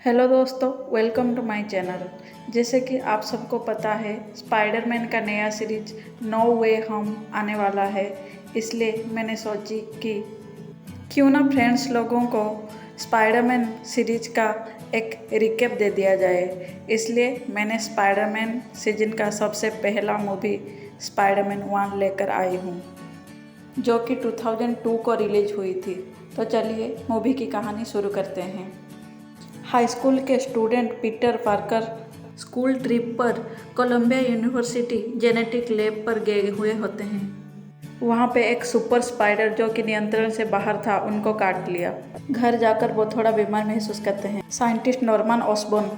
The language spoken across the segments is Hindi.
हेलो दोस्तों, वेलकम टू माय चैनल। जैसे कि आप सबको पता है, स्पाइडरमैन का नया सीरीज नो वे होम आने वाला है। इसलिए मैंने सोची कि क्यों ना फ्रेंड्स लोगों को स्पाइडरमैन सीरीज का एक रिकैप दे दिया जाए। इसलिए मैंने स्पाइडरमैन सीजन का सबसे पहला मूवी स्पाइडरमैन 1 लेकर आई हूँ, जो कि 2002 को रिलीज हुई थी। तो चलिए मूवी की कहानी शुरू करते हैं। हाई स्कूल के student Peter Parker school trip पर कोलंबिया यूनिवर्सिटी जेनेटिक लैब पर गए हुए होते हैं। वहाँ पे एक सुपर स्पाइडर जो कि नियंत्रण से बाहर था, उनको काट लिया। घर जाकर वो थोड़ा बीमार महसूस करते हैं। साइंटिस्ट नॉर्मन ऑसबॉर्न,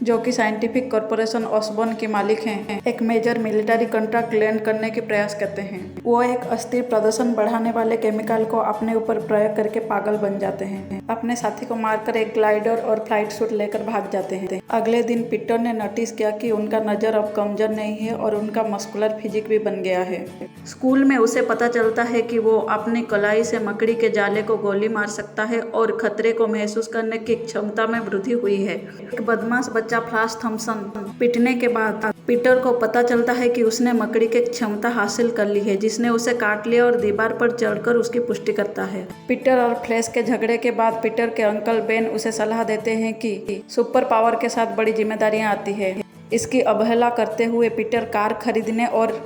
जो कि साइंटिफिक कॉरपोरेशन ऑसबॉर्न के मालिक हैं, एक मेजर मिलिट्री कॉन्ट्रैक्ट लैंड करने के प्रयास करते हैं। वो एक अस्थिर प्रदर्शन बढ़ाने वाले केमिकल को अपने ऊपर प्रयोग करके पागल बन जाते हैं। अपने साथी को मारकर एक ग्लाइडर और फ्लाइट सूट लेकर भाग जाते हैं। अगले दिन पीटर ने नोटिस किया कि उनका नज़र अब कमजोर नहीं है और उनका मस्कुलर फिजिक भी बन गया है। स्कूल में उसे पता चलता है कि वो अपनी कलाई से मकड़ी के जाले को गोली मार सकता है और खतरे को महसूस करने की क्षमता में वृद्धि हुई है। एक बदमाश बच्चा फ्लैश थॉम्पसन पीटने के बाद पीटर को पता चलता है कि उसने मकड़ी की क्षमता हासिल कर ली है, जिसने उसे काट लिया और दीवार पर चढ़कर उसकी पुष्टि करता है। पीटर और फ्लैश के झगड़े के बाद पीटर के अंकल बेन उसे सलाह देते हैं कि सुपर पावर के साथ बड़ी जिम्मेदारियां आती है। इसकी अवहेला करते हुए पीटर कार खरीदने और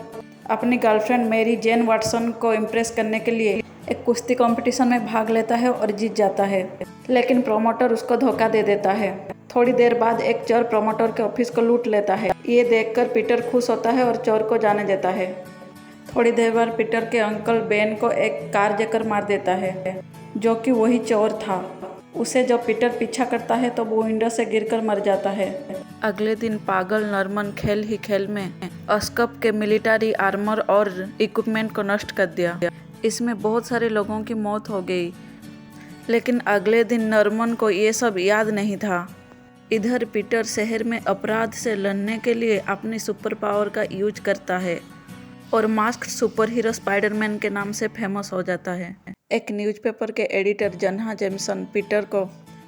अपनी गर्लफ्रेंड मैरी जेन वाटसन को इम्प्रेस करने के लिए एक कुश्ती कंपटीशन में भाग लेता है और जीत जाता है, लेकिन प्रोमोटर उसको धोखा दे देता है। थोड़ी देर बाद एक चोर प्रोमोटर के ऑफिस को लूट लेता है। ये देखकर पीटर खुश होता है और चोर को जाने देता है। थोड़ी देर बाद पीटर के अंकल बेन को एक कार देकर मार देता है, जो कि वही चोर था। उसे जब पीटर पीछा करता है तो वो विंडो से गिरकर मर जाता है। अगले दिन पागल नॉर्मन खेल ही खेल में अस्कप के मिलिट्री आर्मर और इक्विपमेंट को नष्ट कर दिया। इसमें बहुत सारे लोगों की मौत हो गई, लेकिन अगले दिन नॉर्मन को ये सब याद नहीं था। इधर पीटर शहर में अपराध से लड़ने के लिए अपनी सुपर पावर का यूज करता है और मास्क्ड सुपर हीरो स्पाइडरमैन के नाम से फेमस हो जाता है। एक न्यूज़पेपर के एडिटर जन्हा जेमसन पीटर को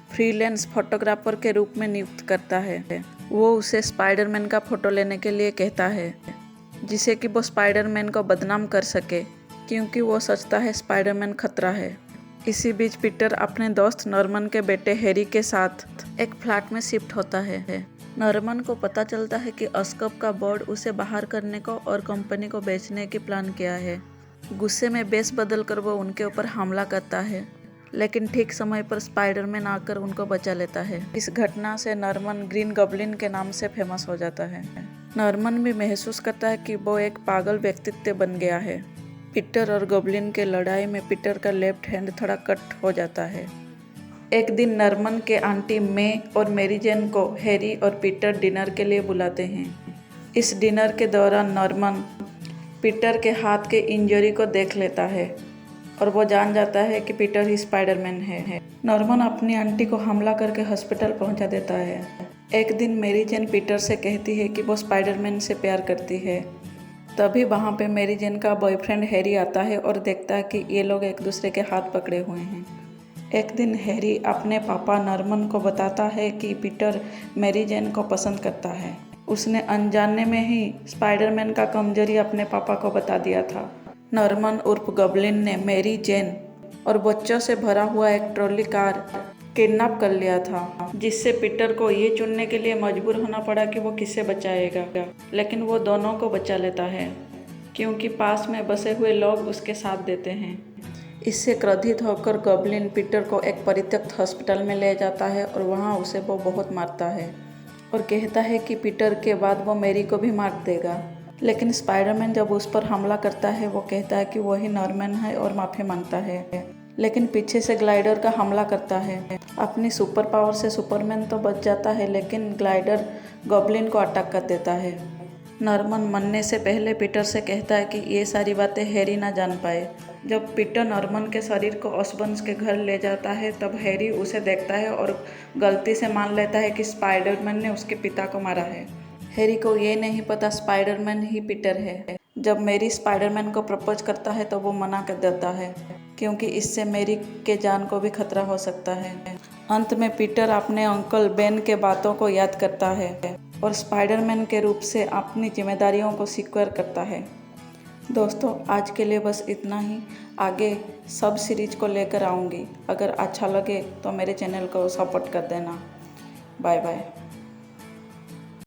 फ्रीलांस फोटोग्राफर के रूप में नियुक्त करता है। वो उसे स्पाइडरमैन का फोटो लेने के लिए कहता है, जिसे कि वो स्पाइडरमैन को बदनाम कर सके, क्योंकि वो सोचता है स्पाइडरमैन खतरा है। इसी बीच पीटर अपने दोस्त नॉर्मन के बेटे हैरी के साथ एक फ्लैट में शिफ्ट होता है। नॉर्मन को पता चलता है कि अस्कप का बोर्ड उसे बाहर करने को और कंपनी को बेचने की प्लान किया है। गुस्से में बेस बदल कर वो उनके ऊपर हमला करता है, लेकिन ठीक समय पर स्पाइडरमैन आकर उनको बचा लेता है। इस घटना से नॉर्मन ग्रीन गॉब्लिन के नाम से फेमस हो जाता है। नॉर्मन भी महसूस करता है कि वो एक पागल व्यक्तित्व बन गया है। पीटर और गॉब्लिन के लड़ाई में पीटर का लेफ्ट हैंड थोड़ा कट हो जाता है। एक दिन नॉर्मन के आंटी मे और मैरी जेन को हैरी और पीटर डिनर के लिए बुलाते हैं। इस डिनर के दौरान नॉर्मन पीटर के हाथ के इंजरी को देख लेता है और वो जान जाता है कि पीटर ही स्पाइडरमैन है। नॉर्मन अपनी आंटी को हमला करके हॉस्पिटल पहुंचा देता है। एक दिन मैरी जेन पीटर से कहती है कि वो स्पाइडरमैन से प्यार करती है। तभी वहाँ पे मैरी जेन का बॉयफ्रेंड हैरी आता है और देखता है कि ये लोग एक दूसरे के हाथ पकड़े हुए हैं। एक दिन हैरी अपने पापा नॉर्मन को बताता है कि पीटर मैरी जेन को पसंद करता है। उसने अनजाने में ही स्पाइडरमैन का कमजोरी अपने पापा को बता दिया था। नॉर्मन उर्फ गॉब्लिन ने मैरी जेन और बच्चों से भरा हुआ एक ट्रॉली कार किडनैप कर लिया था, जिससे पीटर को ये चुनने के लिए मजबूर होना पड़ा कि वो किससे बचाएगा। लेकिन वो दोनों को बचा लेता है, क्योंकि पास में बसे हुए लोग उसके साथ देते हैं। इससे क्रोधित होकर गॉब्लिन पीटर को एक परित्यक्त हॉस्पिटल में ले जाता है और वहाँ उसे वो बहुत मारता है और कहता है कि पीटर के बाद वो मैरी को भी मार देगा। लेकिन स्पाइडरमैन जब उस पर हमला करता है, वो कहता है कि वही नॉर्मन है और माफ़ी मांगता है, लेकिन पीछे से ग्लाइडर का हमला करता है। अपनी सुपर पावर से सुपरमैन तो बच जाता है, लेकिन ग्लाइडर गॉब्लिन को अटैक कर देता है। नॉर्मन मरने से पहले पीटर से कहता है कि ये सारी बातें हैरी ना जान पाए। जब पीटर नॉर्मन के शरीर को ऑसबॉर्न के घर ले जाता है, तब हैरी उसे देखता है और गलती से मान लेता है कि स्पाइडरमैन ने उसके पिता को मारा है। हैरी को ये नहीं पता स्पाइडरमैन ही पीटर है। जब मैरी स्पाइडरमैन को प्रपोज करता है तो वो मना कर देता है, क्योंकि इससे मैरी के जान को भी खतरा हो सकता है। अंत में पीटर अपने अंकल बेन के बातों को याद करता है और स्पाइडरमैन के रूप से अपनी जिम्मेदारियों को स्वीकार करता है। दोस्तों, आज के लिए बस इतना ही। आगे सब सीरीज को लेकर आऊँगी। अगर अच्छा लगे तो मेरे चैनल को सपोर्ट कर देना। Bye bye.